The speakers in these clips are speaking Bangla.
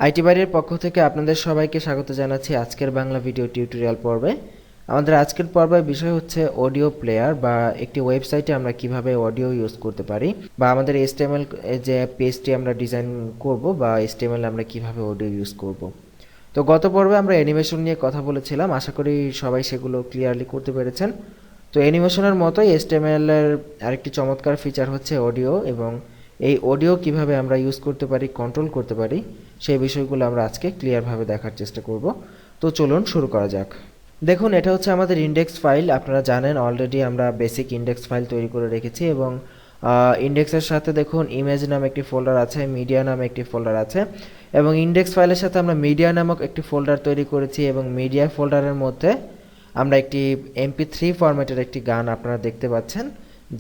আইটি বাড়ির পক্ষ থেকে আপনাদের সবাইকে স্বাগত জানাচ্ছি আজকের বাংলা ভিডিও টিউটোরিয়াল পর্বে। আমাদের আজকের পর্বের বিষয় হচ্ছে অডিও প্লেয়ার বা একটি ওয়েবসাইটে আমরা কিভাবে অডিও ইউজ করতে পারি, বা আমাদের HTML যে পেজটি আমরা ডিজাইন করব বা HTML আমরা কিভাবে অডিও ইউজ করব। তো গত পর্বে আমরা অ্যানিমেশন নিয়ে কথা বলেছিলাম, আশা করি সবাই সেগুলো ক্লিয়ারলি করতে পেরেছেন। তো অ্যানিমেশনের মতোই HTML এর আরেকটি চমৎকার ফিচার হচ্ছে অডিও, এবং এই অডিও কিভাবে আমরা ইউজ করতে পারি, কন্ট্রোল করতে পারি, সেই বিষয়গুলো আমরা আজকে ক্লিয়ারভাবে দেখার চেষ্টা করব। তো চলুন শুরু করা যাক। দেখুন, এটা হচ্ছে আমাদের ইন্ডেক্স ফাইল। আপনারা জানেন অলরেডি আমরা বেসিক ইন্ডেক্স ফাইল তৈরি করে রেখেছি, এবং ইন্ডেক্সের সাথে দেখুন ইমেজ নামে একটি ফোল্ডার আছে, মিডিয়া নামে একটি ফোল্ডার আছে, এবং ইন্ডেক্স ফাইলের সাথে আমরা মিডিয়া নামক একটি ফোল্ডার তৈরি করেছি, এবং মিডিয়া ফোল্ডারের মধ্যে আমরা একটি MP3 ফরম্যাটের একটি গান আপনারা দেখতে পাচ্ছেন,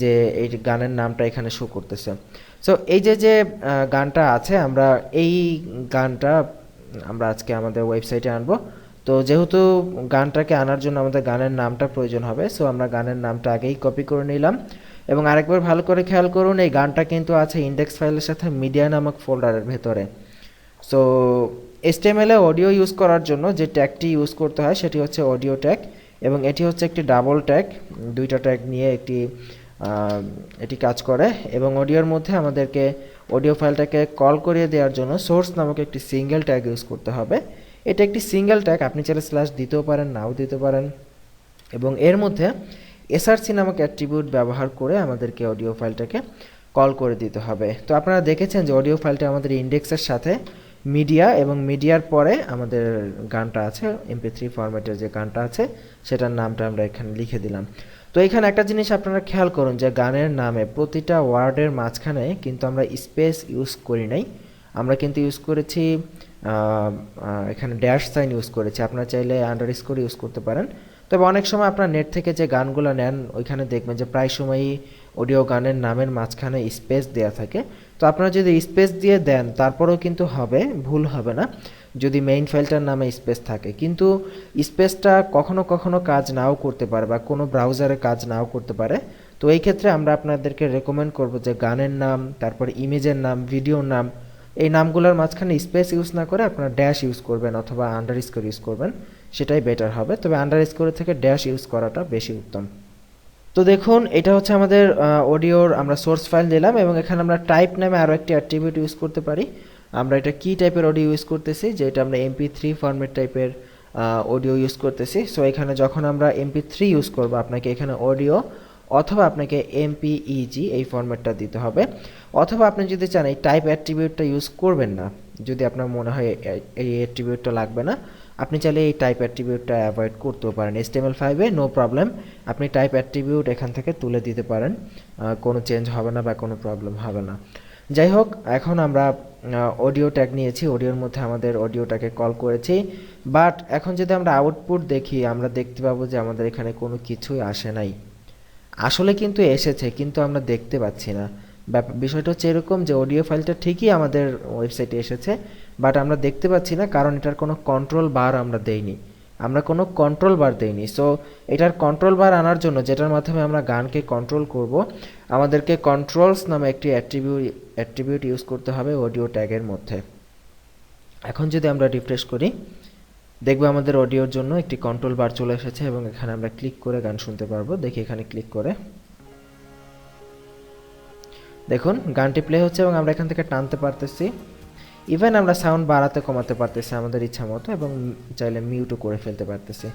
যে এই গানের নামটা এখানে শো করতেছে। সো এই যে গানটা আছে, আমরা এই গানটা আমরা আজকে আমাদের ওয়েবসাইটে আনবো। তো যেহেতু গানটাকে আনার জন্য আমাদের গানের নামটা প্রয়োজন হবে, সো আমরা গানের নামটা আগেই কপি করে নিলাম। এবং আরেকবার ভালো করে খেয়াল করুন, এই গানটা কিন্তু আছে ইন্ডেক্স ফাইলের সাথে মিডিয়া নামক ফোল্ডারের ভেতরে। সো HTML এ অডিও ইউজ করার জন্য যে ট্যাগটি ইউজ করতে হয় সেটি হচ্ছে অডিও ট্যাগ, এবং এটি হচ্ছে একটি ডাবল ট্যাগ, দুইটা ট্যাগ নিয়ে এটি কাজ করে। এবং অডিওর মধ্যে আমাদেরকে অডিও ফাইলটাকে কল করিয়ে দেওয়ার জন্য সোর্স নামক একটি সিঙ্গেল ট্যাগ ইউজ করতে হবে। এটা একটি সিঙ্গেল ট্যাগ, আপনি চাইলে স্ল্যাশ দিতেও পারেন, নাও দিতে পারেন। এবং এর মধ্যে src নামক অ্যাট্রিবিউট ব্যবহার করে আমাদেরকে অডিও ফাইলটাকে কল করে দিতে হবে। তো আপনারা দেখেছেন যে অডিও ফাইলটা আমাদের ইন্ডেক্সের সাথে মিডিয়া, এবং মিডিয়ার পরে আমাদের গানটা আছে, MP3 ফরম্যাটের যে গানটা আছে সেটার নামটা আমরা এখানে লিখে দিলাম। তো এখানে একটা জিনিস আপনারা খেয়াল করুন যে গানের নামে প্রতিটা ওয়ার্ডের মাঝখানে কিন্তু আমরা স্পেস ইউজ করি নাই, আমরা কিন্তু ইউজ করেছি এখানে ড্যাশ সাইন ইউজ করেছি। আপনারা চাইলে আন্ডারস্কোর ইউজ করতে পারেন। তবে অনেক সময় আপনার নেট থেকে যে গানগুলো নেন ওইখানে দেখবেন যে প্রায় সময়ই অডিও গানের নামের মাঝখানে স্পেস দেওয়া থাকে। তো আপনারা যদি স্পেস দিয়ে দেন তারপরেও কিন্তু হবে, ভুল হবে না যদি মেইন ফাইলটার নামে স্পেস থাকে। কিন্তু স্পেসটা কখনো কখনো কাজ নাও করতে পারে, বা কোনো ব্রাউজারে কাজ নাও করতে পারে। তো এই ক্ষেত্রে আমরা আপনাদেরকে রেকমেন্ড করব যে গানের নাম, তারপর ইমেজের নাম, ভিডিওর নাম, এই নামগুলোর মাঝখানে স্পেস ইউজ না করে আপনারা ড্যাশ ইউজ করবেন অথবা আন্ডারস্কোর ইউজ করবেন, সেটাই বেটার হবে। তবে আন্ডারস্কোর থেকে ড্যাশ ইউজ করাটা বেশি উত্তম। তো দেখুন, এটা হচ্ছে আমাদের অডিওর আমরা সোর্স ফাইল দিলাম, এবং এখানে আমরা টাইপ নামে আরও একটি অ্যাট্রিবিউট ইউজ করতে পারি। আমরা এটা কি টাইপের অডিও ইউজ করতেছি, যেটা আমরা MP3 ফরম্যাট টাইপের অডিও ইউজ করতেছি। সো এখানে যখন আমরা MP3 ইউজ করব, আপনাকে এখানে অডিও অথবা আপনাকে MPEG এই ফরম্যাটটা দিতে হবে। অথবা আপনি যদি চান এই টাইপ অ্যাট্রিবিউটটা ইউজ করবেন না, যদি আপনার মনে হয় এই অ্যাট্রিবিউটটা লাগবে না, আপনি চাইলে এই টাইপ অ্যাট্রিবিউটটা অ্যাভয়েড করতেও পারেন। HTML5-এ নো প্রবলেম, আপনি টাইপ অ্যাট্রিবিউট এখান থেকে তুলে দিতে পারেন, কোনো চেঞ্জ হবে না বা কোনো প্রবলেম হবে না। যাই হোক, এখন আমরা অডিও ট্যাগ নিয়েছি, অডিওর মধ্যে আমাদের অডিওটাকে কল করেছি। বাট এখন যদি আমরা আউটপুট দেখি, আমরা দেখতে পাবো যে আমাদের এখানে কোনো কিছুই আসে নাই। আসলে কিন্তু এসেছে, কিন্তু আমরা দেখতে পাচ্ছি না। বিষয়টা হচ্ছে এরকম যে অডিও ফাইলটা ঠিকই আমাদের ওয়েবসাইটে এসেছে, বাট আমরা দেখতে পাচ্ছি না, কারণ এটার কোনো কন্ট্রোল বার আমরা দেইনি, আমরা কোনো কন্ট্রোল বার দেইনি। সো এটার কন্ট্রোল বার আনার জন্য, যেটার মাধ্যমে আমরা গানকে কন্ট্রোল করব, আমাদেরকে কন্ট্রোলস নামে একটি অ্যাট্রিবিউট ইউজ করতে হবে অডিও ট্যাগের মধ্যে। এখন যদি আমরা রিফ্রেশ করি, দেখবো আমাদের অডিওর জন্য একটি কন্ট্রোল বার চলে এসেছে, এবং এখানে আমরা ক্লিক করে গান শুনতে পারবো। দেখি এখানে ক্লিক করে দেখুন গানটি প্লে হচ্ছে, এবং আমরা এখান থেকে টানতে পারতেছি। ইভেন আমরা সাউন্ড বাড়াতে কমাতে পারতেছি আমাদের ইচ্ছা মতো, এবং চাইলে মিউটও করে ফেলতে পারতেছি।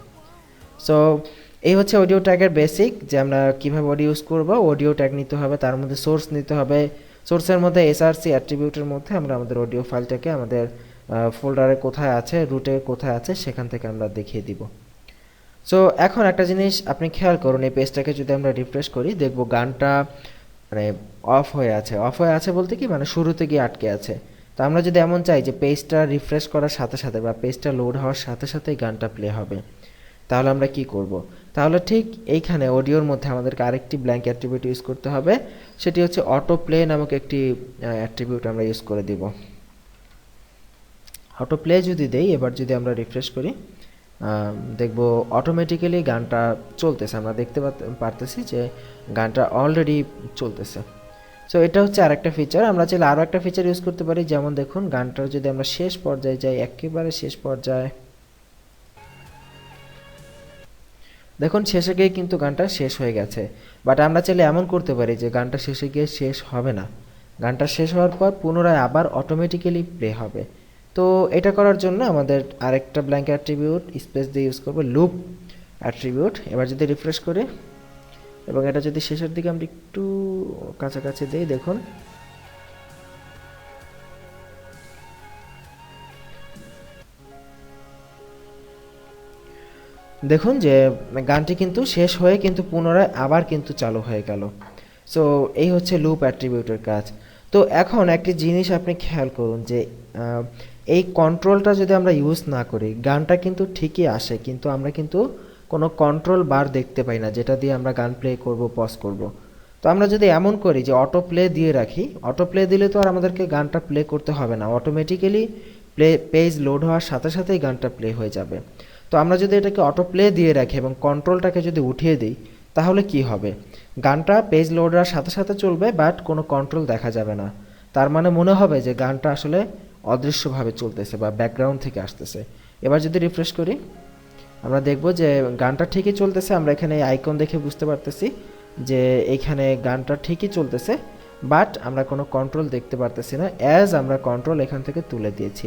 সো এই হচ্ছে অডিও ট্যাগের বেসিক, যে আমরা কীভাবে অডিও ইউজ করব। অডিও ট্যাগ নিতে হবে, তার মধ্যে সোর্স নিতে হবে, সোর্সের মধ্যে src অ্যাট্রিবিউটের মধ্যে আমরা আমাদের অডিও ফাইলটাকে আমাদের ফোল্ডারে কোথায় আছে, রুটে কোথায় আছে, সেখান থেকে আমরা দেখিয়ে দিব। সো এখন একটা জিনিস আপনি খেয়াল করুন, এই পেজটাকে যদি আমরা রিফ্রেশ করি, দেখব গানটা মানে অফ হয়ে আছে। অফ হয়ে আছে বলতে কি, মানে শুরুতে গিয়ে আটকে আছে। তো আমরা যদি এমন চাই যে পেজটা রিফ্রেশ করার সাথে সাথে বা পেজটা লোড হওয়ার সাথে সাথেই গানটা প্লে হবে, তাহলে আমরা কি করব? তাহলে ঠিক এইখানে অডিওর মধ্যে আমাদেরকে আরেকটি ব্ল্যাঙ্ক অ্যাট্রিবিউট ইউজ করতে হবে, সেটি হচ্ছে অটো প্লে নামক একটি অ্যাট্রিবিউট আমরা ইউজ করে দিব। অটো প্লে যদি দেই, এবার যদি আমরা রিফ্রেশ করি, দেখব অটোমেটিক্যালি গানটা চলতেছে। আমরা দেখতে পারতেছি যে গানটা অলরেডি চলতেছে। সো এটা হচ্ছে আরেকটা ফিচার। আমরা চাইলে আরও একটা ফিচার ইউজ করতে পারি, যেমন দেখুন গানটার যদি আমরা শেষ পর্যায়ে যাই, একেবারে শেষ পর্যায়ে, দেখুন শেষে গিয়ে কিন্তু গানটা শেষ হয়ে গেছে। বাট আমরা চাইলে এমন করতে পারি যে গানটা শেষে গিয়ে শেষ হবে না, গানটা শেষ হওয়ার পর পুনরায় আবার অটোমেটিক্যালি প্লে হবে। তো এটা করার জন্য আমাদের আরেকটা ব্ল্যাঙ্ক অ্যাট্রিবিউট স্পেস দিয়ে ইউজ করবো, লুপ অ্যাট্রিবিউট। এবার যদি রিফ্রেশ করি এবং এটা যদি শেষের দিকে আমরা একটু কাছাকাছি দিই, দেখুন দেখুন যে গানটি কিন্তু শেষ হয়ে কিন্তু পুনরায় আবার কিন্তু চালু হয়ে গেল। সো এই হচ্ছে লুপ অ্যাট্রিবিউটের কাজ। তো এখন একটি জিনিস আপনি খেয়াল করুন যে এই কন্ট্রোলটা যদি আমরা ইউজ না করি গানটা কিন্তু ঠিকই আসে, কিন্তু আমরা কিন্তু কোনো কন্ট্রোল বার দেখতে পাই না যেটা দিয়ে আমরা গান প্লে করব, পজ করব। তো আমরা যদি এমন করি যে অটো প্লে দিয়ে রাখি, অটো প্লে দিলে তো আর আমাদেরকে গানটা প্লে করতে হবে না, অটোমেটিক্যালি পেজ লোড হওয়ার সাথে সাথেই গানটা প্লে হয়ে যাবে। তো আমরা যদি এটাকে অটো প্লে দিয়ে রাখি এবং কন্ট্রোলটাকে যদি উঠিয়ে দিই, তাহলে কি হবে, গানটা পেজ লোড হওয়ার সাথে সাথে চলবে বাট কোনো কন্ট্রোল দেখা যাবে না। তার মানে মনে হবে যে গানটা আসলে অদৃশ্যভাবে চলতেছে বা ব্যাকগ্রাউন্ড থেকে আসতেছে। এবার যদি রিফ্রেশ করি আমরা দেখব যে গানটা ঠিকই চলতেছে। আমরা এখানে আইকন দেখে বুঝতে পারতেছি যে এইখানে গানটা ঠিকই চলতেছে, বাট আমরা কোনো কন্ট্রোল দেখতে পারতেছি না, অ্যাজ আমরা কন্ট্রোল এখান থেকে তুলে দিয়েছি।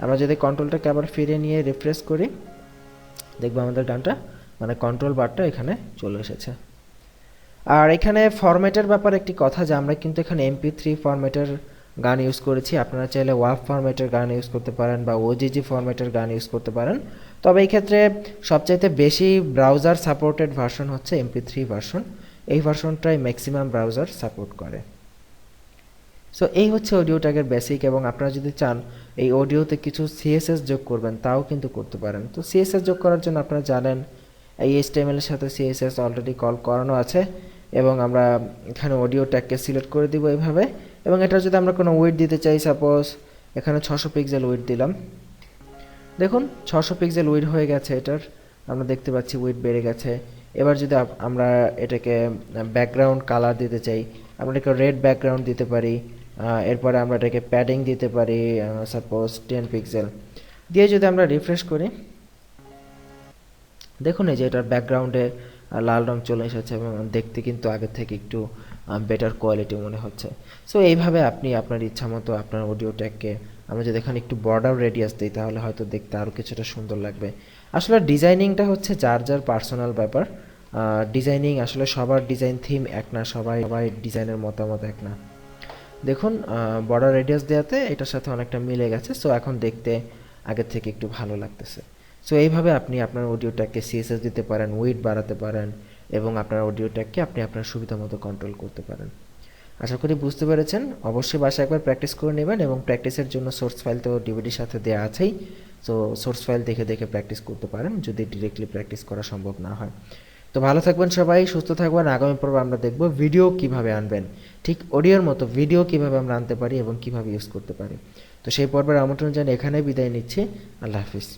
আমরা যদি কন্ট্রোলটাকে আবার ফিরে নিয়ে রিফ্রেশ করি দেখবো আমাদের গানটা মানে কন্ট্রোল বারটা এখানে চলে এসেছে। আর এখানে ফরম্যাটের ব্যাপারে একটি কথা, যে আমরা কিন্তু এখানে MP3 ফরম্যাটের গান ইউজ করেছি। আপনারা চাইলে ওয়াভ ফরম্যাটের গান ইউজ করতে পারেন বা OGG ফরম্যাটের গান ইউজ করতে পারেন। তবে এই ক্ষেত্রে সবচাইতে বেশি ব্রাউজার সাপোর্টেড ভার্সন হচ্ছে MP3 ভার্সন। এই ভার্সনটাই ম্যাক্সিমাম ব্রাউজার সাপোর্ট করে। সো এই হচ্ছে অডিও ট্যাগের বেসিক, এবং আপনারা যদি চান এই অডিওতে কিছু CSS যোগ করবেন তাও কিন্তু করতে পারেন। তো CSS যোগ করার জন্য আপনারা জানেন এই HTML এর সাথে CSS অলরেডি কল করানো আছে, এবং আমরা এখানে অডিও ট্যাগকে সিলেক্ট করে দিব এইভাবে। এবং এটা যদি আমরা কোনো উইডথ দিতে চাই, সাপোজ এখানে 600 পিক্সেল উইডথ দিলাম, দেখুন 600 পিক্সেল উইডথ হয়ে গেছে এটার, আমরা দেখতে পাচ্ছি উইডথ বেড়ে গেছে। এবার যদি আমরা এটাকে ব্যাকগ্রাউন্ড কালার দিতে চাই, আমরা এটাকে রেড ব্যাকগ্রাউন্ড দিতে পারি। এরপরে আমরা এটাকে প্যাডিং দিতে পারি, সাপোজ 10 পিক্সেল দিয়ে যদি আমরা রিফ্রেশ করি দেখুন এই যে এটার ব্যাকগ্রাউন্ডে লাল রং চলে এসেছে এবং দেখতে কিন্তু আগের থেকে একটু বেটার কোয়ালিটি মনে হচ্ছে। সো এইভাবে আপনি আপনার ইচ্ছা মতো আপনার অডিও ট্যাগকে, আমরা যদি এখানে একটু বর্ডার রেডিয়াস দিই তাহলে হয়তো দেখতে আরও কিছুটা সুন্দর লাগবে। আসলে ডিজাইনিংটা হচ্ছে যার যার পার্সোনাল ব্যাপার। ডিজাইনিং আসলে সবার ডিজাইন থিম এক না, সবাই ডিজাইনের মতামত এক না। দেখুন বর্ডার রেডিয়াস দেওয়াতে এটার সাথে অনেকটা মিলে গেছে। সো এখন দেখতে আগের থেকে একটু ভালো লাগতেছে। সো এইভাবে আপনি আপনার অডিও ট্যাগকে CSS দিতে পারেন, উইডথ বাড়াতে পারেন, এবং আপনার অডিও ট্যাগকে আপনি আপনার সুবিধা মতো কন্ট্রোল করতে পারেন। আশা করি বুঝতে পেরেছেন। অবশ্যই বাসায় একবার প্র্যাকটিস করে নেবেন, এবং প্র্যাকটিসের জন্য সোর্স ফাইল তো ডিভিডির সাথে দেওয়া আছেই। সো সোর্স ফাইল দেখে দেখে প্র্যাকটিস করতে পারেন যদি ডিরেক্টলি প্র্যাকটিস করা সম্ভব না হয়। তো ভালো থাকবেন সবাই, সুস্থ থাকবেন। আগামী পর্বে আমরা দেখব ভিডিও কিভাবে আনবেন, ঠিক অডিওর মতো ভিডিও কিভাবে আমরা আনতে পারি এবং কিভাবে ইউজ করতে পারি। তো সেই পর্বের আমন্ত্রণ জানিয়ে এখানে বিদায় নিচ্ছি। আল্লাহ হাফিজ।